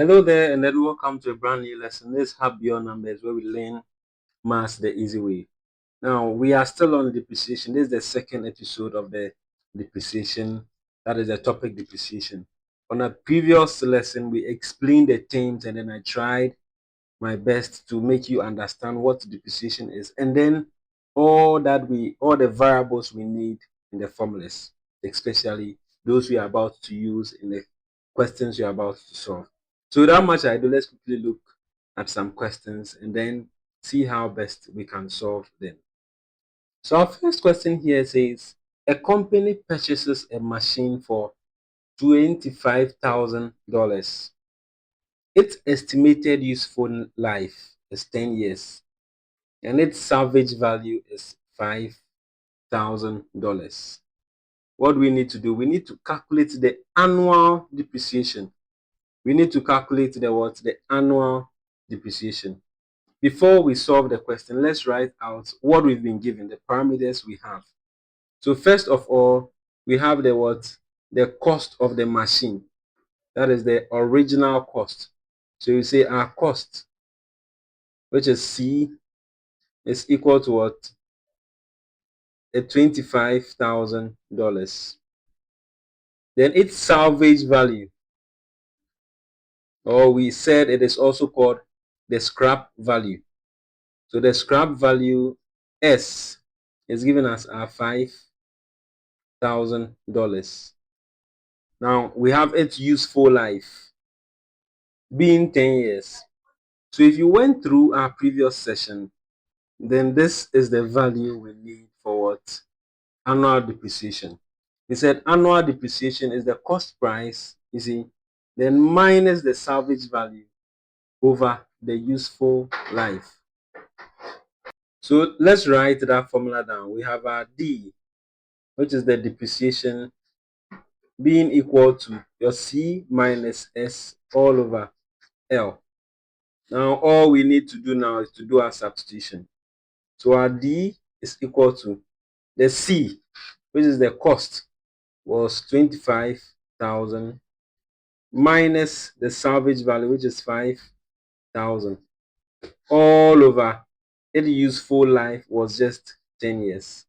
Hello there, and then welcome to a brand new lesson. Let's have your numbers where we learn maths the easy way. Now, we are still on depreciation. This is the second episode of the depreciation. That is the topic depreciation. On a previous lesson, we explained the terms and then I tried my best to make you understand what depreciation is, and then all the variables we need in the formulas, especially those we are about to use in the questions we are about to solve. So without much ado, let's quickly look at some questions and then see how best we can solve them. So our first question here says a company purchases a machine for $25,000. Its estimated useful life is 10 years and its salvage value is $5,000. What do we need to do? We need to calculate the annual depreciation. We need to calculate the annual depreciation. Before we solve the question, let's write out what we've been given, the parameters we have. So first of all, we have the cost of the machine. That is the original cost. So you say our cost, which is C, is equal to what? $25,000. Then its salvage value, or we said it is also called the scrap value. So the scrap value S is given as our $5,000. Now we have its useful life being 10 years. So if you went through our previous session, then this is the value we need for what? Annual depreciation. He said annual depreciation is the cost price, you see, then minus the salvage value over the useful life. So let's write that formula down. We have our D, which is the depreciation, being equal to your C minus S all over L. Now all we need to do now is to do our substitution. So our D is equal to the C, which is the cost, was 25,000 minus the salvage value, which is 5,000, all over its useful life was just 10 years.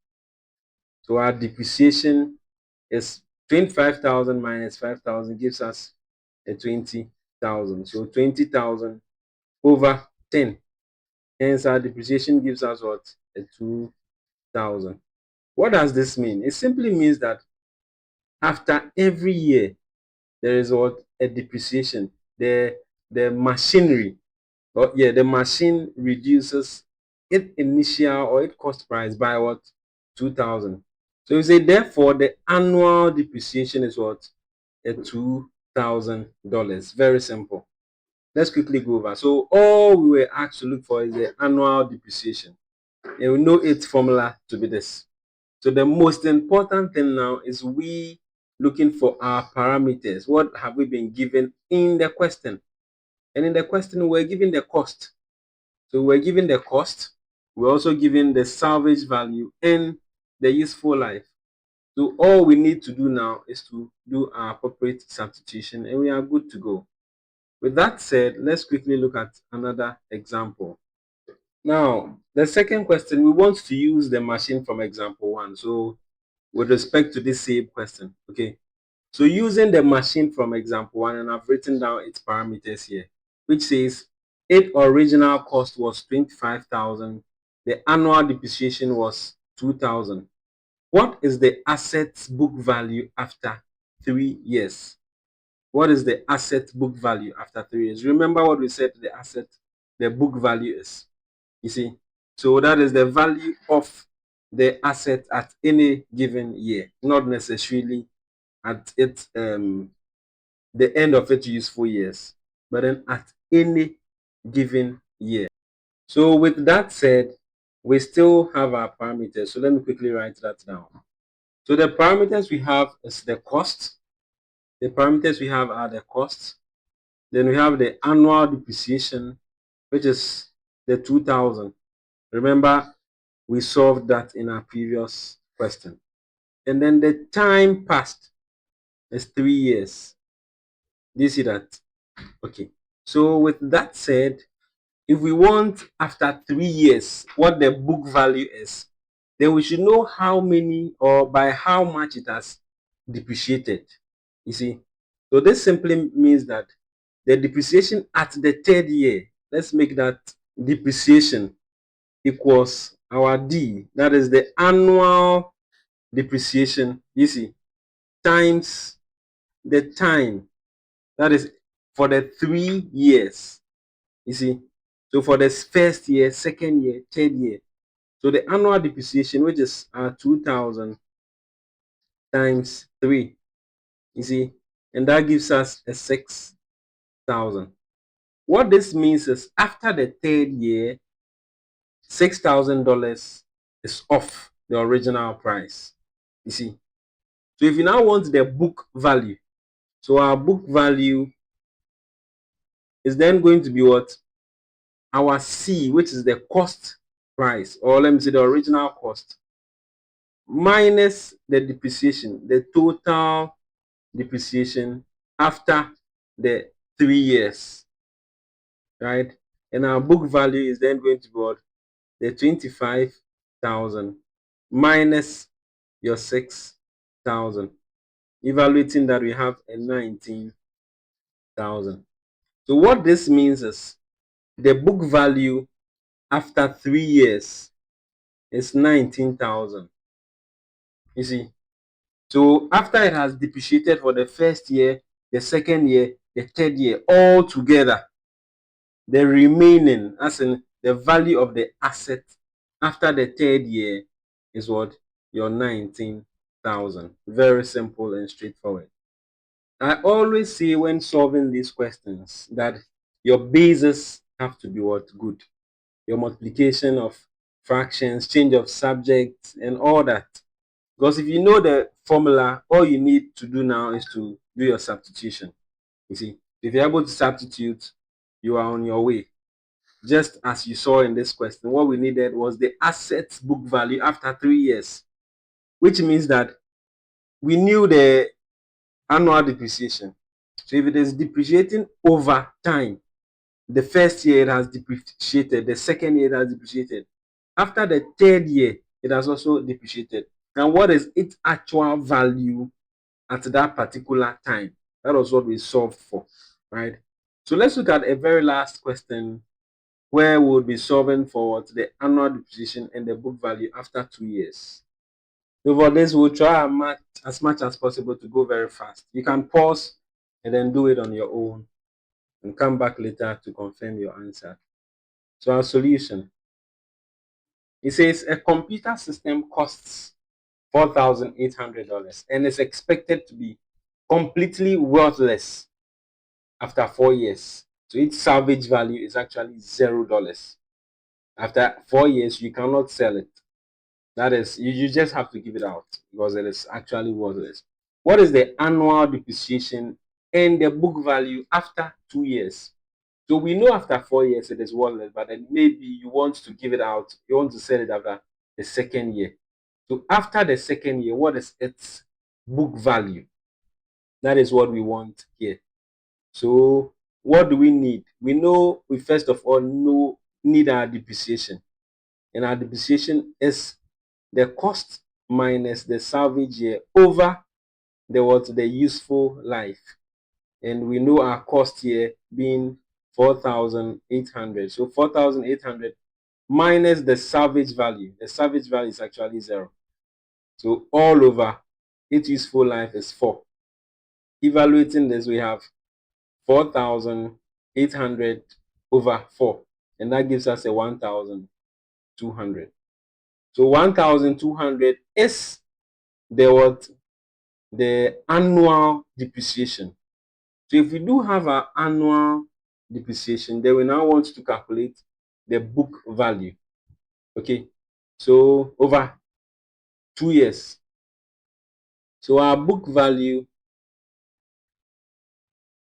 So our depreciation is 25,000 minus 5,000 gives us a 20,000. So 20,000 over 10. Hence our depreciation gives us what? A 2,000. What does this mean? It simply means that after every year, there is what? A depreciation. The machinery, or yeah, the machine reduces its initial or its cost price by what? 2,000. So you say therefore the annual depreciation is what? A $2,000. Very simple. Let's quickly go over. So all we were asked to look for is the annual depreciation. And we know its formula to be this. So the most important thing now is we looking for our parameters. What have we been given in the question? And in the question, we're given the cost. So we're given the cost. We're also given the salvage value and the useful life. So all we need to do now is to do our appropriate substitution and we are good to go. With that said, let's quickly look at another example. Now, the second question, we want to use the machine from example 1. So with respect to this same question, okay. So using the machine from example 1, and I've written down its parameters here, which says its original cost was 25,000. The annual depreciation was 2,000. What is the asset's book value after 3 years? What is the asset book value after 3 years? Remember what we said the book value is. You see, so that is the value of the asset at any given year, not necessarily at the end of its useful years, but then at any given year. So with that said, we still have our parameters. So let me quickly write that down. So the parameters we have is the cost. The parameters we have are the costs. Then we have the annual depreciation, which is the 2,000. Remember, we solved that in our previous question. And then the time passed is 3 years. Do you see that? Okay. So with that said, if we want after 3 years what the book value is, then we should know how many or by how much it has depreciated. You see, so this simply means that the depreciation at the third year, let's make that depreciation equals our D, that is the annual depreciation, you see, times the time, that is for the 3 years. You see, so for the first year, second year, third year, so the annual depreciation, which is 2,000 times 3, you see, and that gives us a 6,000. What this means is after the third year, $6,000 is off the original price. You see, so if you now want the book value, so our book value is then going to be what? Our C, which is the cost price, or let me say the original cost, minus the depreciation, the total depreciation after the 3 years, right? And our book value is then going to be what? The 25,000 minus your 6,000, evaluating that we have a 19,000. So what this means is the book value after 3 years is 19,000. You see, so after it has depreciated for the first year, the second year, the third year, all together, the remaining, as in the value of the asset after the third year, is what? Your 19,000. Very simple and straightforward. I always say when solving these questions that your bases have to be what? Good. Your multiplication of fractions, change of subjects, and all that. Because if you know the formula, all you need to do now is to do your substitution. You see, if you're able to substitute, you are on your way. Just as you saw in this question, what we needed was the asset book value after 3 years, which means that we knew the annual depreciation. So if it is depreciating over time, the first year it has depreciated, the second year it has depreciated. After the third year, it has also depreciated. And what is its actual value at that particular time? That was what we solved for, right? So let's look at a very last question where we will be solving for the annual depreciation and the book value after 2 years. So for this, we'll try as much as possible to go very fast. You can pause and then do it on your own and come back later to confirm your answer. So our solution, it says a computer system costs $4,800 and is expected to be completely worthless after 4 years. So its salvage value is actually $0. After 4 years, you cannot sell it. That is, you just have to give it out because it is actually worthless. What is the annual depreciation and the book value after 2 years? So we know after 4 years it is worthless, but then maybe you want to give it out, you want to sell it after the second year. So after the second year, what is its book value? That is what we want here. So what do we need? We know we first of all need our depreciation. And our depreciation is the cost minus the salvage year over the useful life. And we know our cost here being 4,800. So 4,800 minus the salvage value. The salvage value is actually 0. So all over its useful life is 4. Evaluating this, we have 4,800 over 4. And that gives us a 1,200. So 1,200 is the annual depreciation. So if we do have our annual depreciation, then we now want to calculate the book value. Okay, so over 2 years. So our book value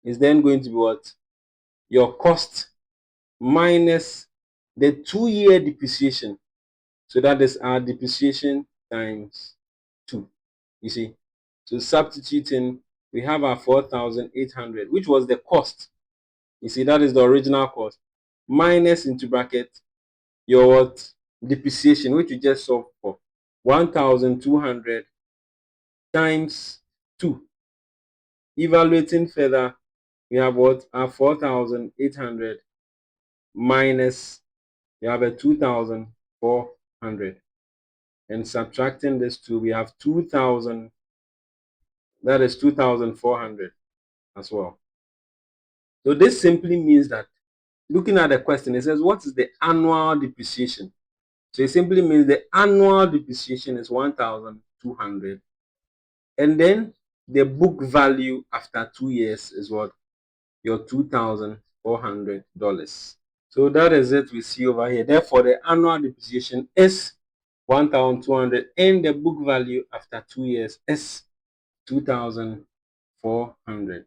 is then going to be what? Your cost minus the 2-year depreciation. So that is our depreciation times 2. You see, so substituting, we have our 4,800, which was the cost. You see, that is the original cost minus into bracket your what? Depreciation, which you just solved for. 1,200 times 2. Evaluating further, we have what? 4,800 minus, we have a 2,400. And subtracting this 2, we have 2,000. That is 2,400 as well. So this simply means that, looking at the question, it says, what is the annual depreciation? So it simply means the annual depreciation is 1,200. And then the book value after 2 years is what? Your $2,400. So that is it we see over here. Therefore, the annual depreciation is 1,200 and the book value after 2 years is 2,400.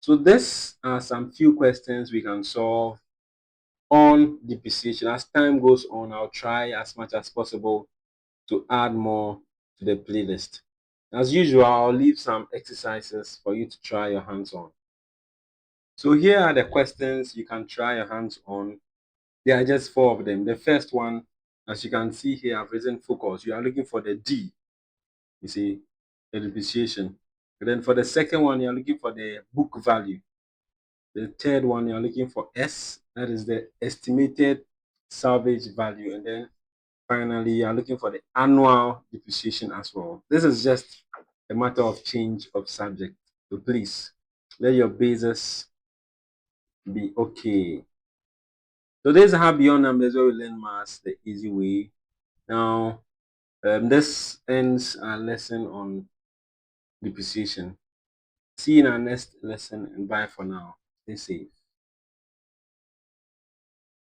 So these are some few questions we can solve on depreciation. As time goes on, I'll try as much as possible to add more to the playlist. As usual, I'll leave some exercises for you to try your hands on. So here are the questions you can try your hands on. There are just 4 of them. The first one, as you can see here, I've written focus. You are looking for the D, you see, the depreciation. And then for the second one, you're looking for the book value. The third one, you're looking for S, that is the estimated salvage value. And then finally, you're looking for the annual depreciation as well. This is just a matter of change of subject. So please, let your basis be okay. So this is how beyond numbers where we learn maths the easy way. Now, this ends our lesson on depreciation. See you in our next lesson and bye for now. Stay safe.